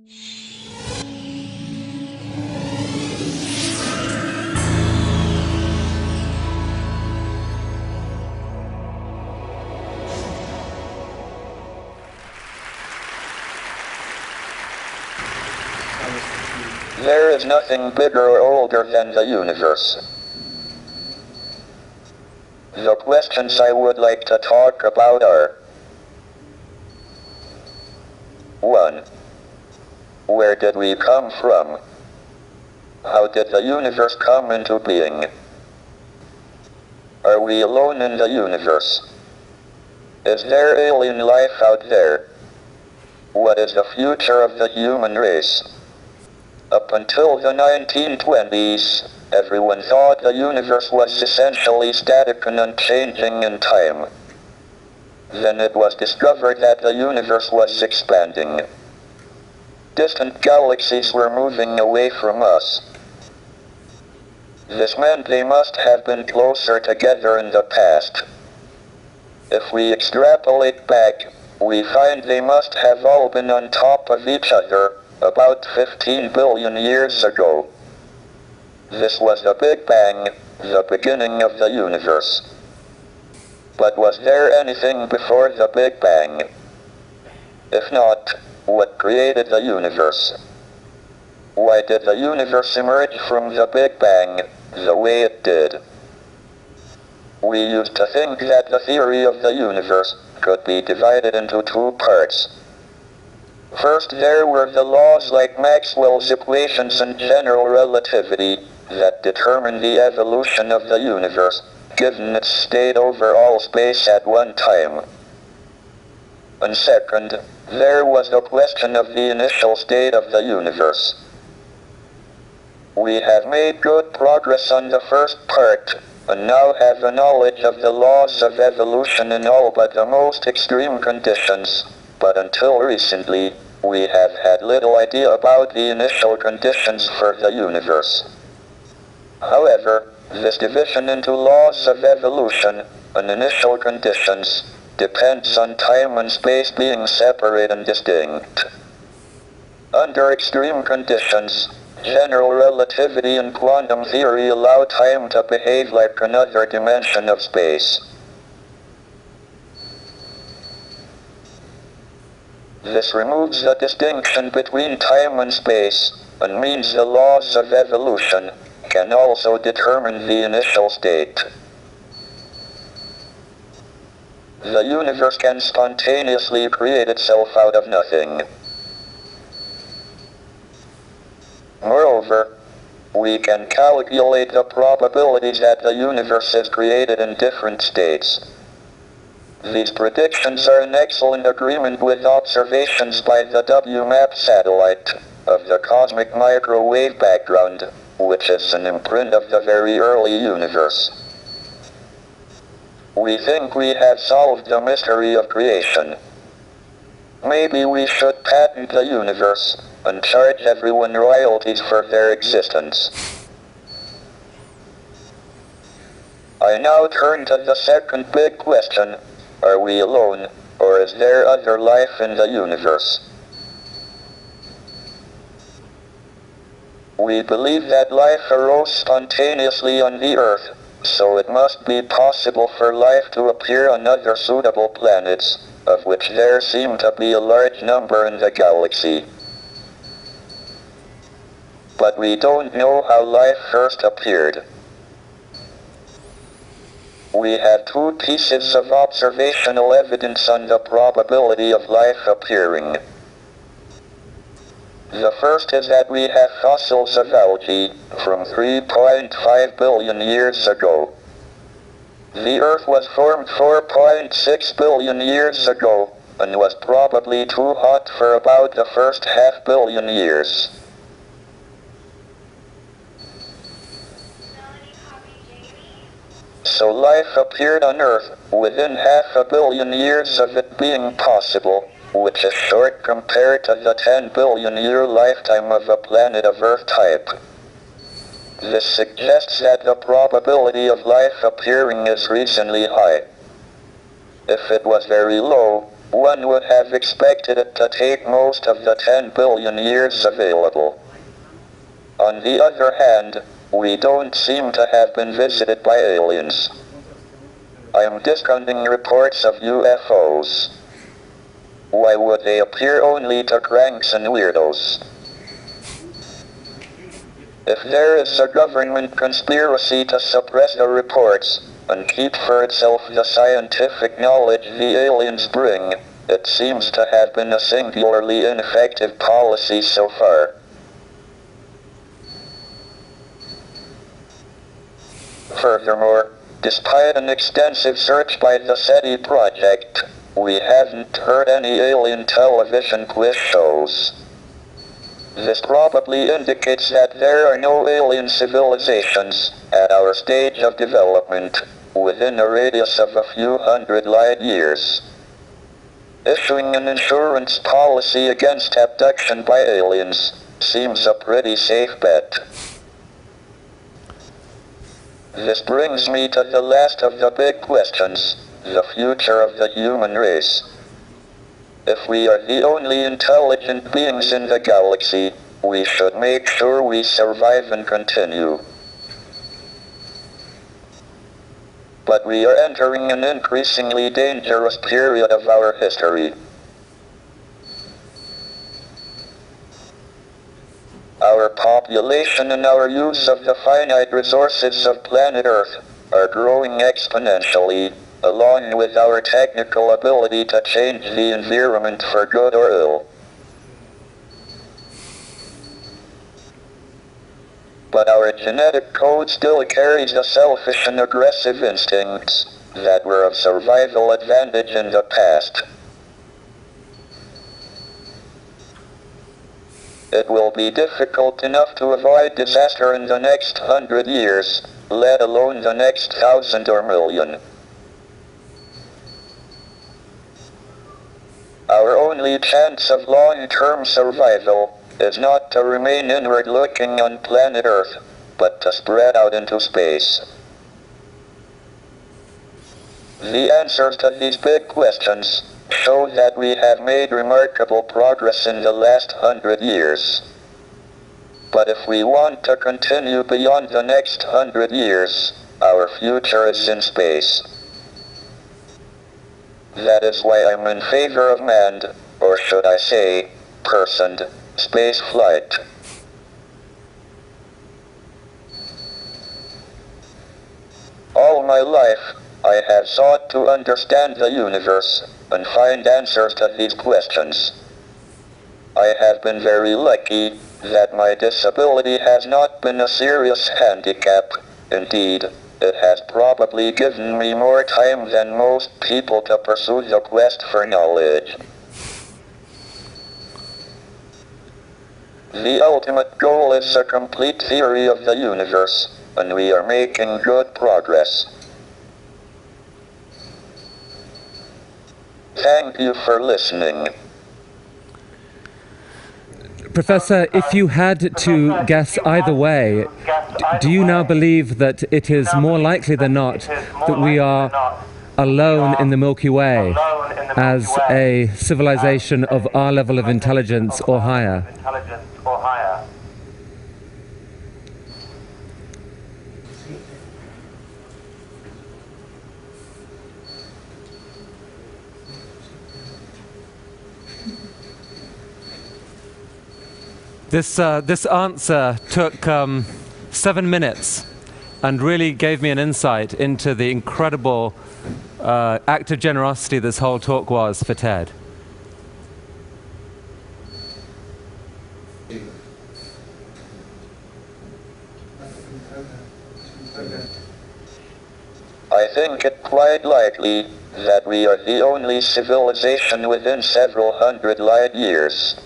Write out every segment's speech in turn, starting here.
There is nothing bigger or older than the universe. The questions I would like to talk about are: 1. Where did we come from? How did the universe come into being? Are we alone in the universe? Is there alien life out there? What is the future of the human race? Up until the 1920s, everyone thought the universe was essentially static and unchanging in time. Then it was discovered that the universe was expanding. Distant galaxies were moving away from us. This meant they must have been closer together in the past. If we extrapolate back, we find they must have all been on top of each other about 15 billion years ago. This was the Big Bang, the beginning of the universe. But was there anything before the Big Bang? If not, what created the universe? Why did the universe emerge from the Big Bang the way it did? We used to think that the theory of the universe could be divided into two parts. First, there were the laws like Maxwell's equations and general relativity that determine the evolution of the universe, given its state over all space at one time. And second, there was the question of the initial state of the universe. We have made good progress on the first part, and now have a knowledge of the laws of evolution in all but the most extreme conditions, but until recently, we have had little idea about the initial conditions for the universe. However, this division into laws of evolution and initial conditions depends on time and space being separate and distinct. Under extreme conditions, general relativity and quantum theory allow time to behave like another dimension of space. This removes the distinction between time and space, and means the laws of evolution can also determine the initial state. The universe can spontaneously create itself out of nothing. Moreover, we can calculate the probabilities that the universe is created in different states. These predictions are in excellent agreement with observations by the WMAP satellite of the cosmic microwave background, which is an imprint of the very early universe. We think we have solved the mystery of creation. Maybe we should patent the universe and charge everyone royalties for their existence. I now turn to the second big question: are we alone, or is there other life in the universe? We believe that life arose spontaneously on the Earth, so it must be possible for life to appear on other suitable planets, of which there seem to be a large number in the galaxy. But we don't know how life first appeared. We have two pieces of observational evidence on the probability of life appearing. The first is that we have fossils of algae from 3.5 billion years ago. The Earth was formed 4.6 billion years ago, and was probably too hot for about the first half billion years. So life appeared on Earth within half a billion years of it being possible, which is short compared to the 10 billion year lifetime of a planet of Earth type. This suggests that the probability of life appearing is reasonably high. If it was very low, One would have expected it to take most of the 10 billion years available. On the other hand, we don't seem to have been visited by aliens. I am discounting reports of UFOs. Why would they appear only to cranks and weirdos? If there is a government conspiracy to suppress the reports, and keep for itself the scientific knowledge the aliens bring, it seems to have been a singularly ineffective policy so far. Furthermore, despite an extensive search by the SETI project, we haven't heard any alien television quiz shows. This probably indicates that there are no alien civilizations, at our stage of development, within a radius of a few hundred light years. Issuing an insurance policy against abduction by aliens seems a pretty safe bet. This brings me to the last of the big questions, the future of the human race. If we are the only intelligent beings in the galaxy, we should make sure we survive and continue. But we are entering an increasingly dangerous period of our history. Our population and our use of the finite resources of planet Earth are growing exponentially, along with our technical ability to change the environment for good or ill. But our genetic code still carries the selfish and aggressive instincts that were of survival advantage in the past. It will be difficult enough to avoid disaster in the next 100 years, let alone the next 1,000 or million. Our only chance of long-term survival is not to remain inward-looking on planet Earth, but to spread out into space. The answers to these big questions show that we have made remarkable progress in the last 100 years. But if we want to continue beyond the next 100 years, our future is in space. That is why I'm in favor of manned, or should I say, personed, space flight. All my life, I have sought to understand the universe, and find answers to these questions. I have been very lucky that my disability has not been a serious handicap. Indeed, it has probably given me more time than most people to pursue the quest for knowledge. The ultimate goal is a complete theory of the universe, and we are making good progress. Thank you for listening. Professor, if you had to guess either way, do you now believe that it is more likely than not that we are alone in the Milky Way as a civilization of our level of intelligence or higher? This answer took 7 minutes and really gave me an insight into the incredible act of generosity this whole talk was for Ted. I think it quite likely that we are the only civilization within several hundred light years.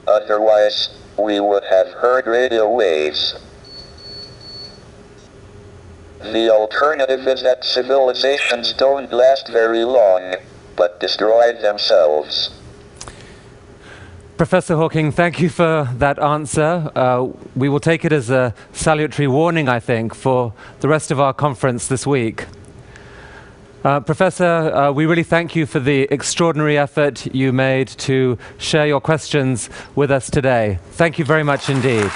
Otherwise, we would have heard radio waves. The alternative is that civilizations don't last very long, but destroy themselves. Professor Hawking, thank you for that answer. We will take it as a salutary warning, I think, for the rest of our conference this week. Professor, we really thank you for the extraordinary effort you made to share your questions with us today. Thank you very much indeed.